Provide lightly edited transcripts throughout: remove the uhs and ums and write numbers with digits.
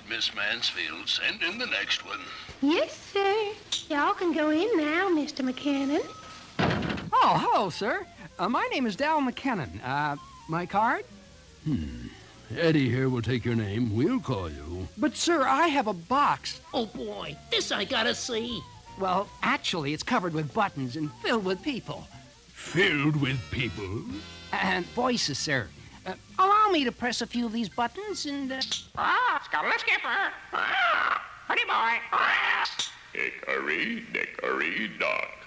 Miss Mansfield. Send in the next one. Yes, sir. Y'all can go in now, Mr. McKennon. Oh, hello, sir. My name is Dallas McKennon. My card? Eddie here will take your name. We'll call you. But, sir, I have a box. Oh, boy, this I gotta see. Well, actually, it's covered with buttons and filled with people. Filled with people? And voices, sir. Allow me to press a few of these buttons and... Scuttle skipper. Honey boy. Hickory, dickory, dock.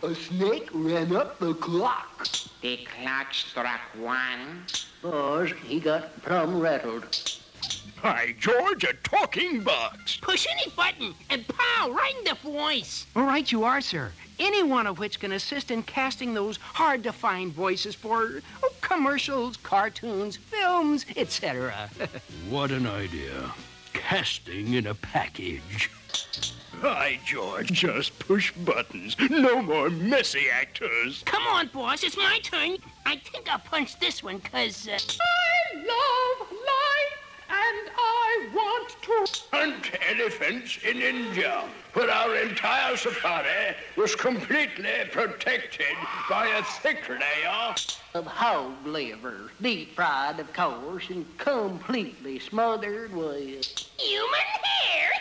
A snake ran up the clock. The clock struck 1. Boss, he got plumb rattled. By George, a talking box. Push any button and pow, right in the voice. All right, you are, sir. Any one of which can assist in casting those hard-to-find voices for commercials, cartoons, films, etc. What an idea. Casting in a package. Hi, George. Just push buttons. No more messy actors. Come on, boss, it's my turn. I think I'll punch this one, 'cause, I love life and I want to Hunt elephants in India, where our entire safari was completely protected by a thick layer of hog liver, deep fried, of course, and completely smothered with human hair,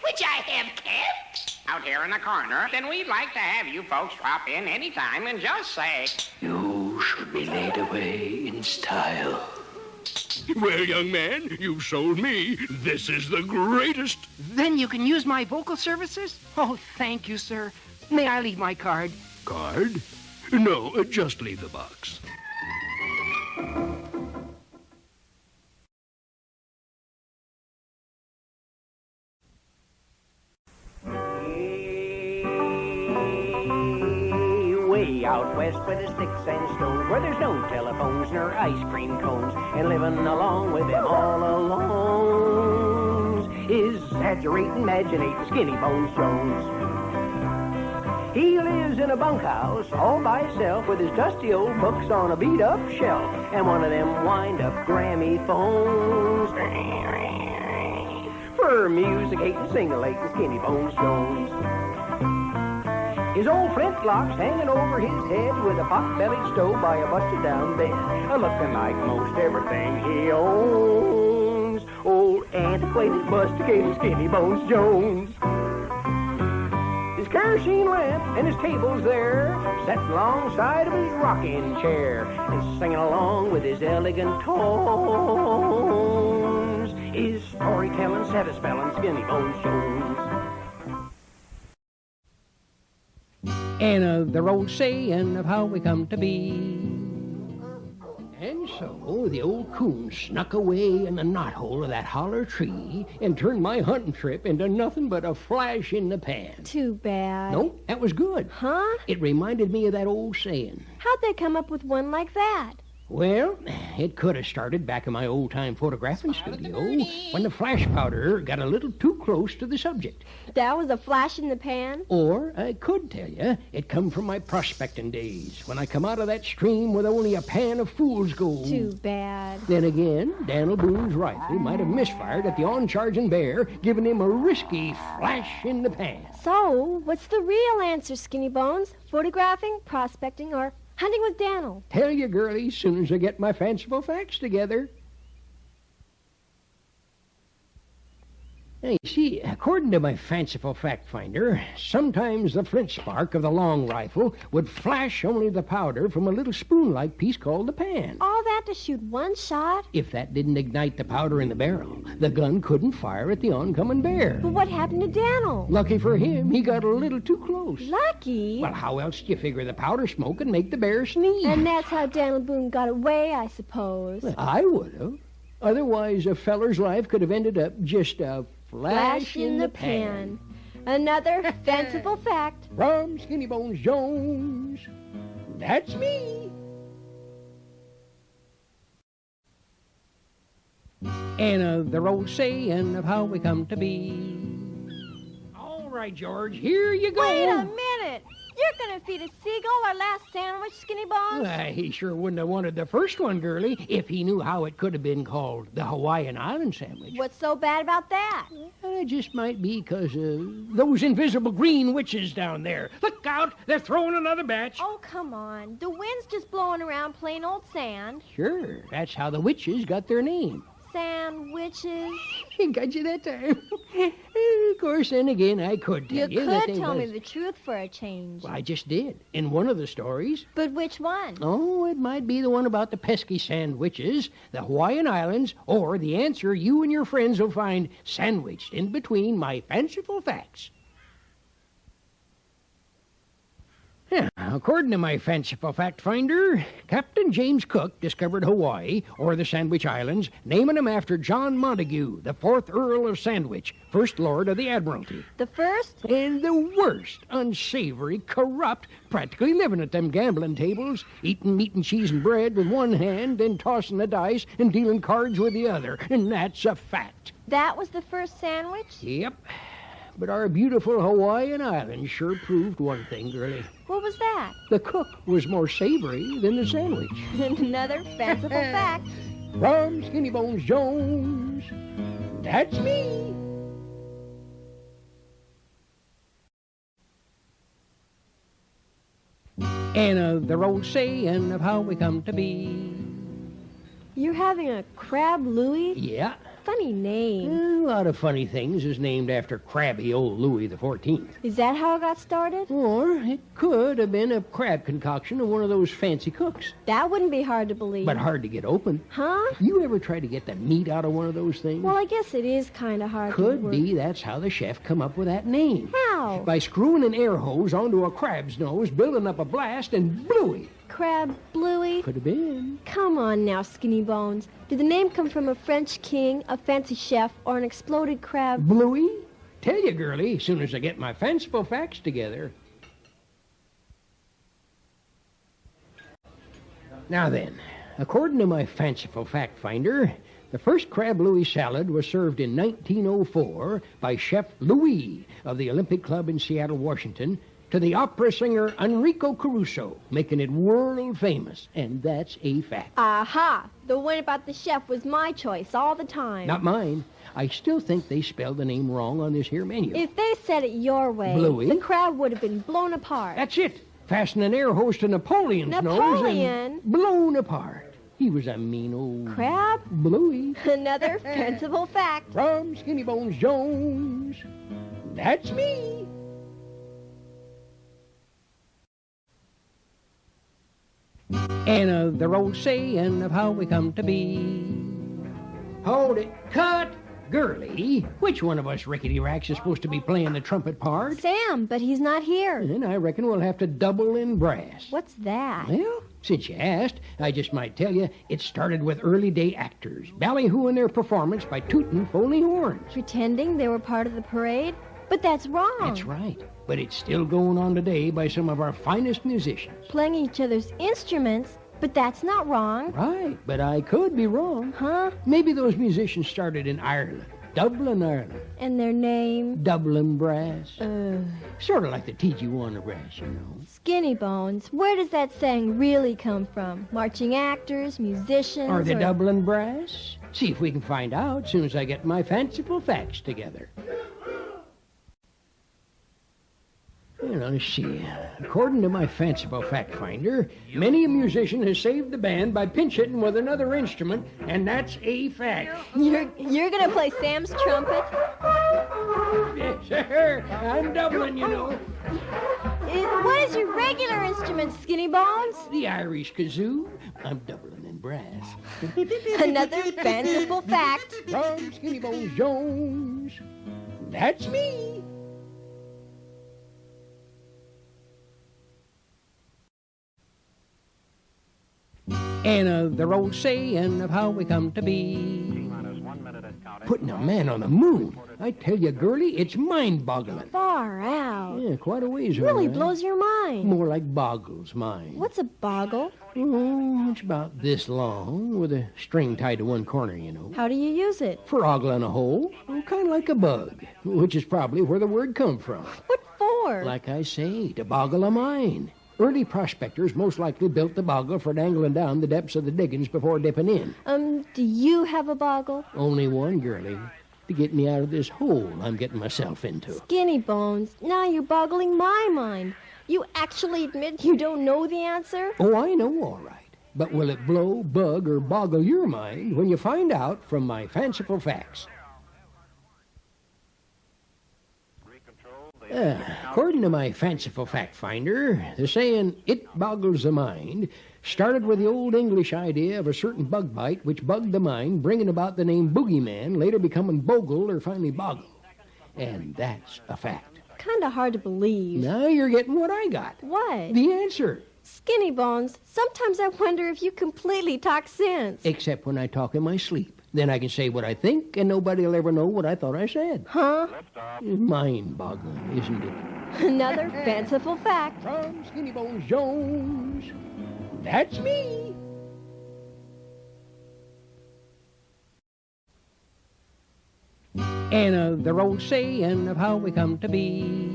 which I have kept. Out here in the corner, then we'd like to have you folks drop in anytime and just say, You should be laid away in style. Well, young man, you've sold me. This is the greatest. Then you can use my vocal services? Oh, thank you, sir. May I leave my card? Card? No, just leave the box. Way out west where the sticks and stones, where there's no telephones nor ice cream cones, and living along with them all alone is exaggerating, imaginating Skinny Bones Jones. He lives in a bunkhouse all by himself with his dusty old books on a beat-up shelf and one of them wind-up Grammy phones for music-hating, sing-a-lating Skinny Bones Jones. His old flintlocks hanging over his head with a pot-bellied stove by a busted-down bed, looking like most everything he owns. Old antiquated, busticated Skinny Bones Jones. His kerosene lamp and his table's there, set alongside of his rocking chair, and singing along with his elegant tones. His storytelling, set-a-spelling Skinny Bones Jones. And the old saying of how we come to be. And so the old coon snuck away in the knothole of that holler tree and turned my hunting trip into nothing but a flash in the pan. Too bad. No, that was good. Huh? It reminded me of that old saying. How'd they come up with one like that? Well, it could have started back in my old-time photographing studio when the flash powder got a little too close to the subject. That was a flash in the pan? Or I could tell you it come from my prospecting days when I come out of that stream with only a pan of fool's gold. Too bad. Then again, Daniel Boone's rifle might have misfired at the on-charging bear, giving him a risky flash in the pan. So, what's the real answer, Skinny Bones? Photographing, prospecting, or hunting with Daniel? Tell you, girlie, as soon as I get my fanciful facts together. Hey, see, according to my fanciful fact finder, sometimes the flint spark of the long rifle would flash only the powder from a little spoon-like piece called the pan. All that to shoot one shot? If that didn't ignite the powder in the barrel, the gun couldn't fire at the oncoming bear. But what happened to Daniel? Lucky for him, he got a little too close. Lucky? Well, how else do you figure the powder smoke and make the bear sneeze? And that's how Daniel Boone got away, I suppose. Well, I would have. Otherwise, a feller's life could have ended up just a flash in the pan. Another fanciful fact. From Skinny Bones Jones. That's me. And the old saying of how we come to be. All right, George, here you go. Wait a minute. You You're going to feed a seagull our last sandwich, Skinny Bones? Why, he sure wouldn't have wanted the first one, girlie, if he knew how it could have been called the Hawaiian Island sandwich. What's so bad about that? It just might be because those invisible green witches down there. Look out! They're throwing another batch. Oh, come on. The wind's just blowing around plain old sand. Sure, that's how the witches got their name. Sandwiches. Got you that time. Of course, then again, I could tell you. You that could they tell me was- the truth for a change. Well, I just did, in one of the stories. But which one? Oh, it might be the one about the pesky sandwiches, the Hawaiian Islands, or the answer you and your friends will find sandwiched in between my fanciful facts. Yeah, according to my fanciful fact finder, Captain James Cook discovered Hawaii, or the Sandwich Islands, naming them after John Montague, the 4th Earl of Sandwich, First Lord of the Admiralty. The first? And the worst, unsavory, corrupt, practically living at them gambling tables, eating meat and cheese and bread with one hand, then tossing the dice and dealing cards with the other. And that's a fact. That was the first sandwich? Yep. But our beautiful Hawaiian Islands sure proved one thing, girlie. What was that? The cook was more savory than the sandwich. Another fanciful fact. From Skinny Bones Jones, that's me. And of the old saying of how we come to be. You're having a Crab Louie? Yeah. Funny name. A lot of funny things is named after crabby old Louis XIV. Is that how it got started? Or it could have been a crab concoction of one of those fancy cooks. That wouldn't be hard to believe. But hard to get open. Huh? You ever try to get the meat out of one of those things? Well, I guess it is kind of hard to Could work. be that's how the chef come up with that name. How? By screwing an air hose onto a crab's nose, building up a blast, and Bluey. Crab Bluey? Could have been. Come on now, Skinny Bones. Did the name come from a French king, a fancy chef, or an exploded crab? Bluey? Tell you, girlie, as soon as I get my fanciful facts together. Now then, according to my fanciful fact finder, the first Crab Louis salad was served in 1904 by Chef Louis of the Olympic Club in Seattle, Washington, to the opera singer Enrico Caruso, making it world famous. And that's a fact. Aha! The one about the chef was my choice all the time. Not mine. I still think they spelled the name wrong on this here menu. If they said it your way, Bluey? the crab would have been blown apart. That's it. Fasten an air hose to Napoleon's nose Napoleon? and blown apart. He was a mean old... Crab? Bluey. Another fanciful fact. From Skinny Bones Jones, that's me. And of the old saying of how we come to be. Hold it. Cut. Girlie, which one of us rickety racks is supposed to be playing the trumpet part? Sam, but he's not here. Then I reckon we'll have to double in brass. What's that? Well, since you asked, I just might tell you it started with early day actors ballyhooing their performance by tooting Foley horns. Pretending they were part of the parade? But that's wrong. That's right. But it's still going on today by some of our finest musicians. Playing each other's instruments, but that's not wrong. Right, but I could be wrong. Huh? Maybe those musicians started in Ireland, Dublin, Ireland. And their name? Dublin Brass. Sort of like the TG1 Brass, you know. Skinny Bones. Where does that saying really come from? Marching actors, musicians, Or the Dublin Brass? See if we can find out as soon as I get my fanciful facts together. Well, let's see. According to my fanciful fact finder, many a musician has saved the band by pinch hitting with another instrument, and that's a fact. You're gonna play Sam's trumpet? Yes, sir. I'm doubling, you know. What is your regular instrument, Skinny Bones? The Irish kazoo. I'm doubling in brass. Another fanciful fact. From Skinny Bones Jones, that's me. And of the old saying of how we come to be. Putting a man on the moon. I tell you, girlie, it's mind-boggling. Far out. Yeah, quite a ways Really away. blows your mind. More like boggles mine. What's a boggle? Oh, it's about this long, with a string tied to one corner, you know. How do you use it? For ogling a hole, kind of like a bug, which is probably where the word come from. What for? for? Like I say, to boggle a mine. Early prospectors most likely built the boggle for dangling down the depths of the diggings before dipping in. Do you have a boggle? Only one, girlie. To get me out of this hole I'm getting myself into. Skinny Bones, now you're boggling my mind. You actually admit you don't know the answer? Oh, I know, all right. But will it blow, bug, or boggle your mind when you find out from my fanciful facts? According to my fanciful fact finder, the saying, "it boggles the mind," started with the old English idea of a certain bug bite which bugged the mind, bringing about the name boogeyman, later becoming bogle or finally boggle. And that's a fact. Kinda hard to believe. Now you're getting what I got. What? The answer. Skinny Bones, sometimes I wonder if you completely talk sense. Except when I talk in my sleep. Then I can say what I think, and nobody will ever know what I thought I said. Huh? Mind-boggling, isn't it? Another fanciful fact. From Skinny Bones Jones, that's me. Another old saying of how we come to be.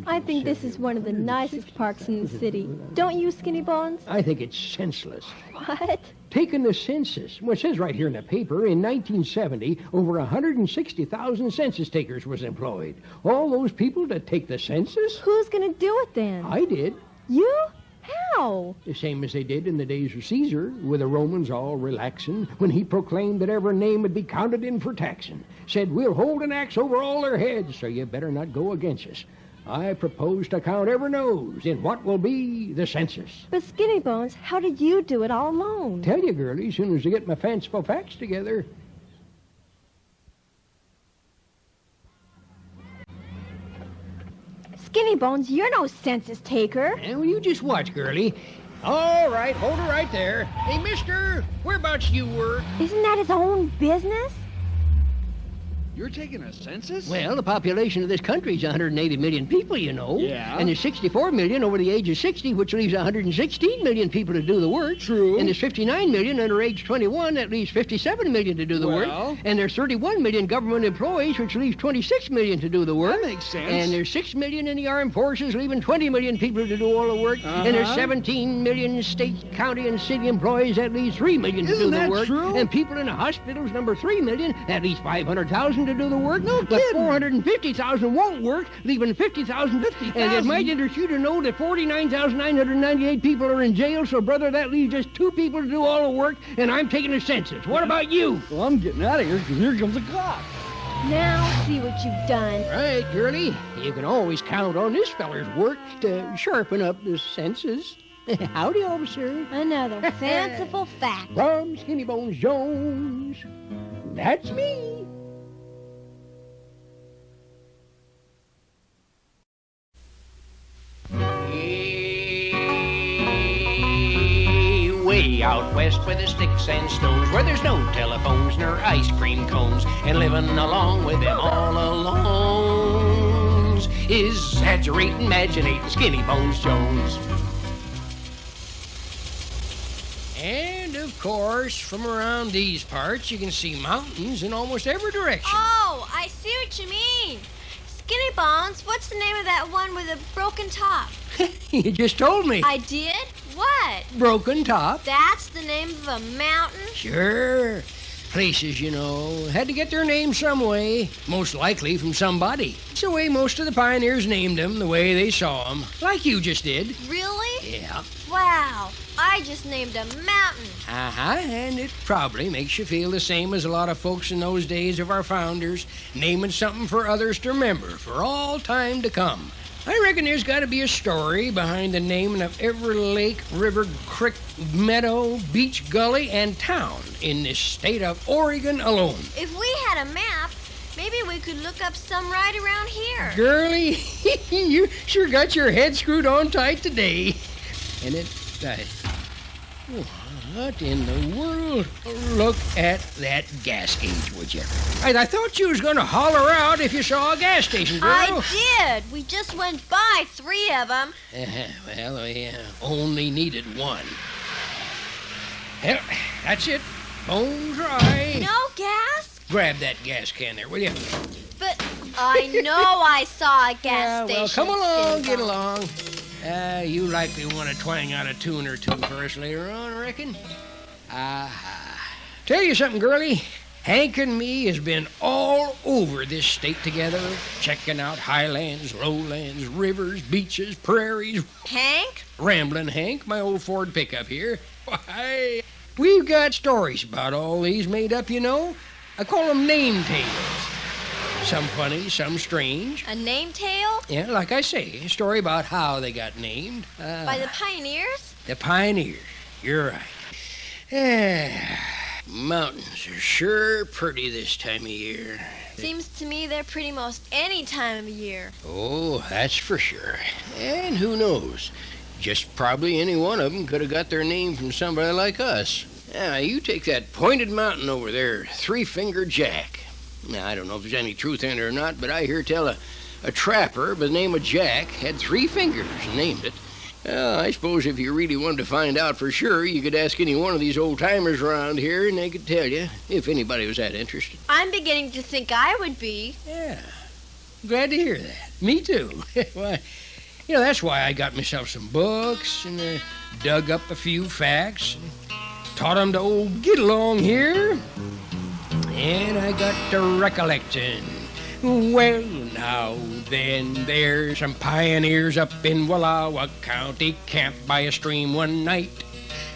I think this is one of the nicest parks in the city. Don't you, Skinny Bones? I think it's senseless. What? Taking the census. Well, it says right here in the paper, in 1970, over 160,000 census takers was employed. All those people to take the census? Who's gonna do it then? I did. You? How? The same as they did in the days of Caesar, with the Romans all relaxing when he proclaimed that every name would be counted in for taxing. Said, "We'll hold an axe over all their heads, so you better not go against us." I propose to count every nose in what will be the census. But Skinny Bones, how did you do it all alone? Tell you, girlie, as soon as I get my fanciful facts together. Skinny Bones, you're no census taker. Well, you just watch, girlie. All right, hold her right there. Hey, mister, whereabouts you work? Isn't that his own business? You're taking a census? Well, the population of this country is 180 million people, you know. Yeah. And there's 64 million over the age of 60, which leaves 116 million people to do the work. True. And there's 59 million under age 21, that leaves 57 million to do the work. And there's 31 million government employees, which leaves 26 million to do the work. That makes sense. And there's 6 million in the armed forces, leaving 20 million people to do all the work. And there's 17 million state, county, and city employees, that leaves 3 million to do the work. True? And people in the hospitals, number 3 million, that leaves 500,000 to do the work. No But kidding. 450,000 won't work, leaving 50,000. And it might interest you to know that 49,998 people are in jail, so, brother, that leaves just 2 people to do all the work, and I'm taking the census. What about you? Well, I'm getting out of here because here comes a cop. Now see what you've done. Right, girlie. You can always count on this feller's work to sharpen up the census. Howdy, officer. Another fanciful fact. From Skinny Bones Jones, that's me. Way out west where the sticks and stones, where there's no telephones nor ice cream cones, and living along with them all alone is exaggerating, imaginating Skinny Bones Jones. And, of course, from around these parts, you can see mountains in almost every direction. Oh, I see what you mean. Skinny Bones, what's the name of that one with a broken top? You just told me. I did? What? Broken Top. That's the name of a mountain? Sure. Places, you know, had to get their name some way, most likely from somebody. It's the way most of the pioneers named them, the way they saw them, like you just did. Really? Yeah. Wow, I just named a mountain. Uh-huh, and it probably makes you feel the same as a lot of folks in those days of our founders, naming something for others to remember for all time to come. I reckon there's got to be a story behind the naming of every lake, river, creek, meadow, beach, gully, and town in this state of Oregon alone. If we had a map, maybe we could look up some right around here. Girlie, you sure got your head screwed on tight today. And it... what in the world? Look at that gas gauge, would you? I thought you was going to holler out if you saw a gas station, girl. I did. We just went by 3 of them. Well, we only needed 1. Well, that's it. Bone dry. No gas? Grab that gas can there, will you? But I know I saw a gas station. Well, come along, Skinny get Bones. along. You likely want to twang out a tune or two for us later on, I reckon. Tell you something, girlie. Hank and me has been all over this state together, checking out highlands, lowlands, rivers, beaches, prairies. Hank? Ramblin' Hank, my old Ford pickup here. Why, we've got stories about all these made up, you know. I call them name tales. Some funny, some strange. A name tale? Yeah, like I say, a story about how they got named. By the pioneers? The pioneers. You're right. Mountains are sure pretty this time of year. Seems to me they're pretty most any time of year. Oh, that's for sure. And who knows? Just probably any one of them could have got their name from somebody like us. Now, you take that pointed mountain over there, Three-Finger Jack. Now, I don't know if there's any truth in it or not, but I hear tell a trapper by the name of Jack had 3 fingers and named it. Well, I suppose if you really wanted to find out for sure, you could ask any one of these old-timers around here, and they could tell you, if anybody was that interested. I'm beginning to think I would be. Yeah, glad to hear that. Me too. Why, that's why I got myself some books and dug up a few facts and taught them to old Get-Along here. And I got to recollecting. Well, now then, there's some pioneers up in Wallowa County camped by a stream one night.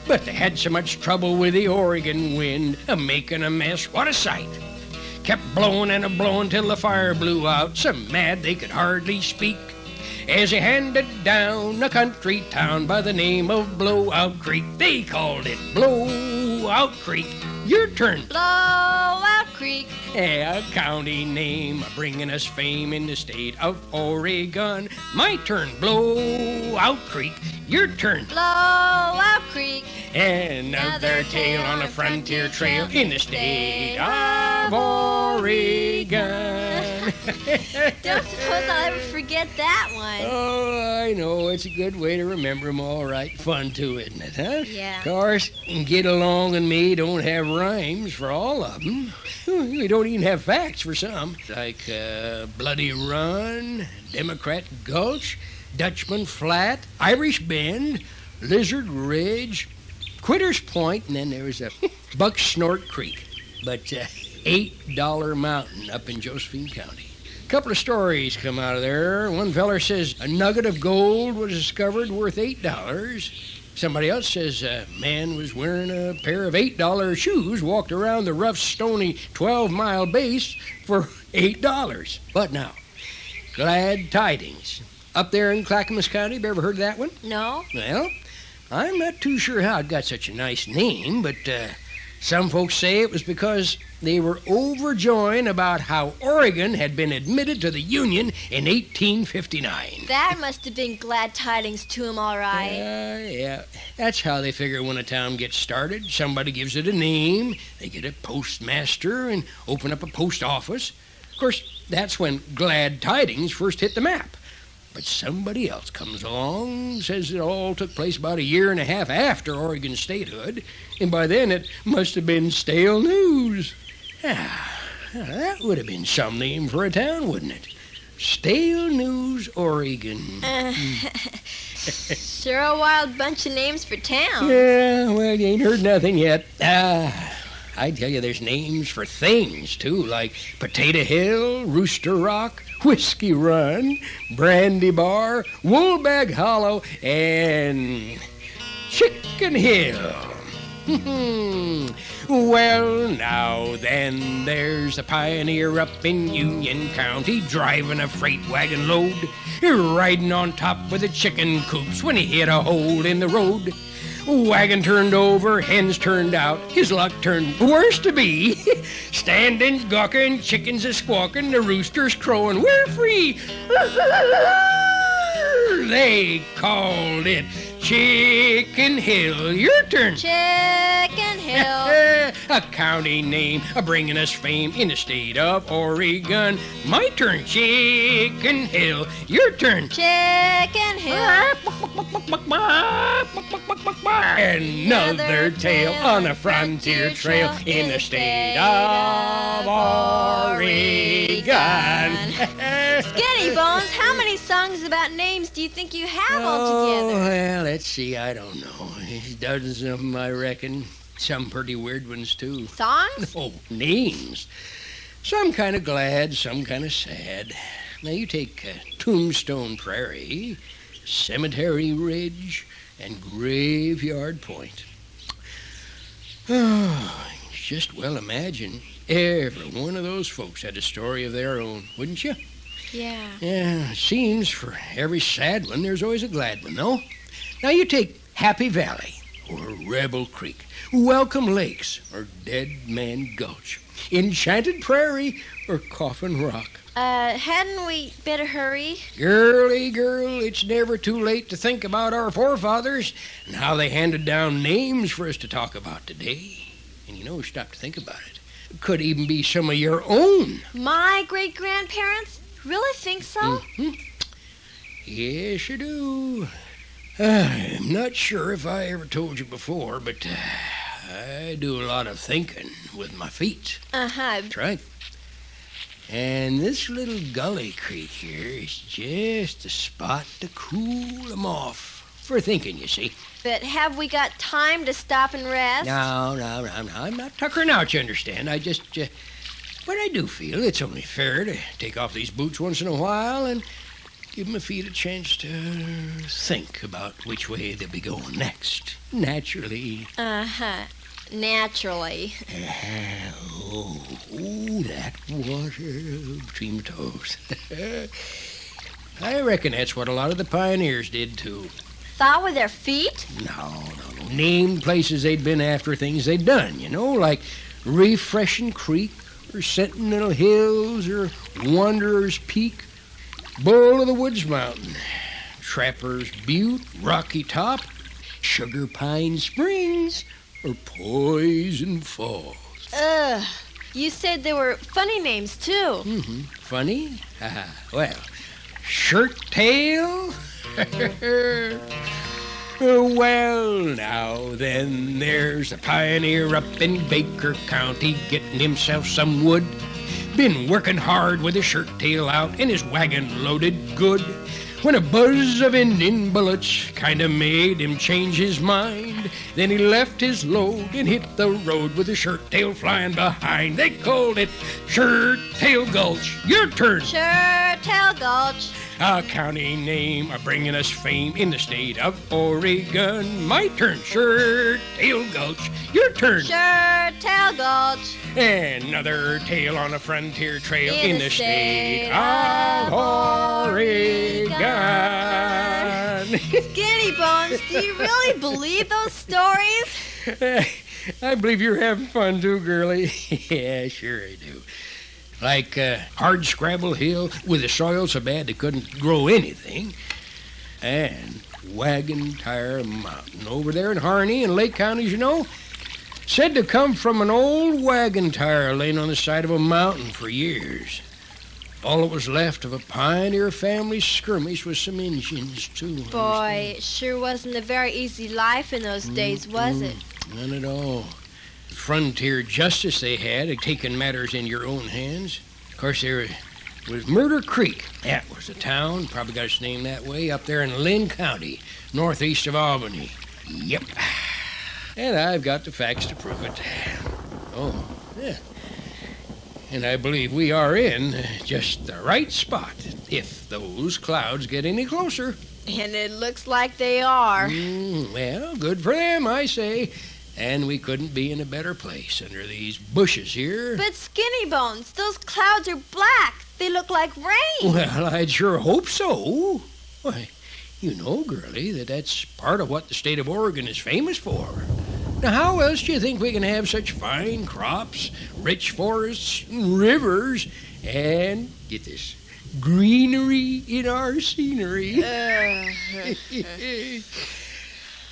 But they had so much trouble with the Oregon wind, making a mess, what a sight. Kept blowing and a-blowing till the fire blew out, so mad they could hardly speak. As he handed down a country town by the name of Blowout Creek. They called it Blowout Creek. Your turn. Blowout Creek. A county name bringing us fame in the state of Oregon. My turn. Blowout Creek. Your turn. Blowout Creek. Another tale on a frontier trail in the state of Oregon. Don't suppose I'll ever forget that one. Oh, I know. It's a good way to remember them all right. Fun, too, isn't it, huh? Yeah. Of course, Get-Along and me don't have rhymes for all of them. We don't even have facts for some. Like Bloody Run, Democrat Gulch, Dutchman Flat, Irish Bend, Lizard Ridge, Quitter's Point, and then there was a Buck Snort Creek. But $8 Mountain up in Josephine County. A couple of stories come out of there. One feller says a nugget of gold was discovered worth $8. Somebody else says a man was wearing a pair of $8 shoes, walked around the rough, stony 12-mile base for $8. But now, Glad Tidings. Up there in Clackamas County, you ever heard of that one? No. Well, I'm not too sure how it got such a nice name, but some folks say it was because they were overjoyed about how Oregon had been admitted to the Union in 1859. That must have been glad tidings to him, all right. Yeah. That's how they figure when a town gets started. Somebody gives it a name, they get a postmaster and open up a post office. Of course, that's when Glad Tidings first hit the map. But somebody else comes along, says it all took place about a year and a half after Oregon's statehood, and by then it must have been stale news. That would have been some name for a town, wouldn't it? Stale News, Oregon. Sure a wild bunch of names for towns. Yeah, well, you ain't heard nothing yet. I tell you, there's names for things, too, like Potato Hill, Rooster Rock, Whiskey Run, Brandy Bar, Woolbag Hollow, and Chicken Hill. Well, now then, there's a pioneer up in Union County driving a freight wagon load, riding on top with the chicken coops when he hit a hole in the road. Wagon turned over, hens turned out, his luck turned worse to be. Standing, gawking, chickens a squawking, the roosters crowing, we're free. They called it Chicken Hill. Your turn. Chicken Hill. A county name, bringing us fame in the state of Oregon. My turn, Chicken Hill. Your turn. Chicken Hill. Another tale on a frontier trail in the state of Oregon. Skinny Bones, how many songs about names do you think you have altogether? Oh, well, let's see. I don't know. Dozens of them, I reckon. Some pretty weird ones, too. Songs? Oh, names. Some kind of glad, some kind of sad. Now, you take Tombstone Prairie, Cemetery Ridge, and Graveyard Point. Oh, just well imagine every one of those folks had a story of their own, wouldn't you? Yeah. Yeah, it seems for every sad one, there's always a glad one, though. Now, you take Happy Valley, or Rebel Creek, Welcome Lakes, or Dead Man Gulch, Enchanted Prairie, or Coffin Rock. Hadn't we better hurry? Girly girl, it's never too late to think about our forefathers and how they handed down names for us to talk about today. And you know, stop to think about it. It could even be some of your own. My great-grandparents? Really think so? Mm-hmm. Yes, you do. I'm not sure if I ever told you before, but I do a lot of thinking with my feet. Uh-huh. That's right. And this little gully creek here is just a spot to cool 'em off. For thinking, you see. But have we got time to stop and rest? No. I'm not tuckering out, you understand. I just... but I do feel it's only fair to take off these boots once in a while and give my feet a chance to think about which way they'll be going next. Naturally. Uh-huh. Naturally. That water between my toes. I reckon that's what a lot of the pioneers did, too. Thought with their feet? No. Named places they'd been after, things they'd done, you know, like Refreshing Creek, or Sentinel Hills, or Wanderer's Peak, Bull of the Woods Mountain, Trapper's Butte, Rocky Top, Sugar Pine Springs, or Poison Falls. Ugh. You said there were funny names, too. Mm-hmm. Funny? Well, Shirt Tail? Well, now then, there's a pioneer up in Baker County getting himself some wood. Been working hard with his shirt tail out and his wagon loaded good. When a buzz of Indian bullets kind of made him change his mind, then he left his load and hit the road with his shirt tail flying behind. They called it Shirt Tail Gulch. Your turn. Shirt Tail Gulch. A county name bringing us fame in the state of Oregon. My turn. Shirt Tail Gulch. Your turn. Shirt Tail Gulch. Another tale on a frontier trail in the state of Oregon. Skinny Bones, do you really believe those stories? I believe you're having fun too, girlie. Yeah, sure I do. Like Hard Scrabble Hill with the soil so bad they couldn't grow anything. And Wagon Tire Mountain over there in Harney and Lake counties, you know. Said to come from an old wagon tire laying on the side of a mountain for years. All that was left of a pioneer family skirmish with some Indians, too. Boy, it sure wasn't a very easy life in those days, was it? None at all. The frontier justice they had taken matters in your own hands. Of course, there was Murder Creek. That was a town, probably got its name that way, up there in Lynn County, northeast of Albany. Yep. And I've got the facts to prove it. Oh, yeah. And I believe we are in just the right spot if those clouds get any closer. And it looks like they are. Well, good for them, I say. And we couldn't be in a better place under these bushes here. But Skinny Bones, those clouds are black. They look like rain. Well, I'd sure hope so. Why, you know, girlie, that's part of what the state of Oregon is famous for. Now, how else do you think we can have such fine crops, rich forests, rivers, and, get this, greenery in our scenery?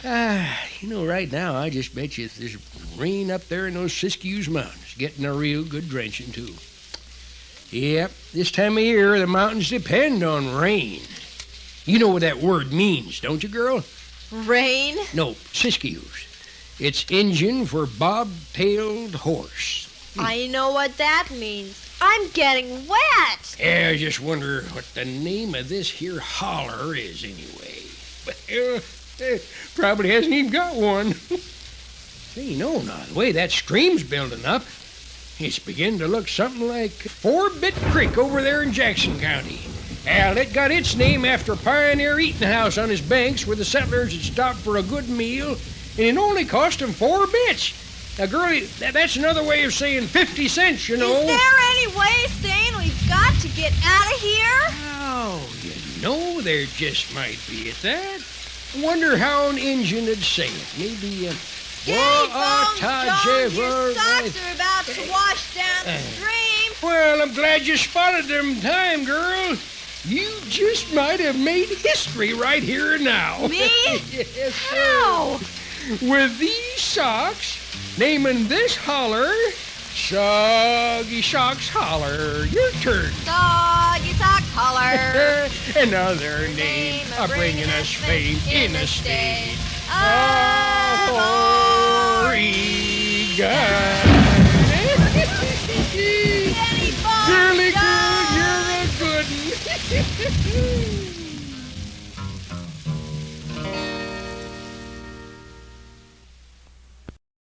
Right now, I just bet you there's rain up there in those Siskiyous Mountains, getting a real good drenching, too. Yep, this time of year, the mountains depend on rain. You know what that word means, don't you, girl? Rain? No, Siskiyous. It's Injun for bob-tailed horse. I know what that means. I'm getting wet. Yeah, I just wonder what the name of this here holler is anyway. Well, probably hasn't even got one. Say, no, now, the way that stream's building up, it's beginning to look something like 4-Bit Creek over there in Jackson County. Well, it got its name after a pioneer eating house on its banks where the settlers had stopped for a good meal, and it only cost them 4 bits. Now, girlie, that's another way of saying 50 cents, you know. Is there any way of saying we've got to get out of here? Oh, there just might be at that. I wonder how an Injun would say it. Maybe, Skinny Bones, John, your socks are about to wash down the stream. Well, I'm glad you spotted them in time, girl. You just might have made history right here and now. Me? Yes, How? With these socks, naming this holler Soggy Socks Holler. Your turn. Soggy Socks Holler. Another name of bringing us fame in the state of Oregon. Really good, you're a good one.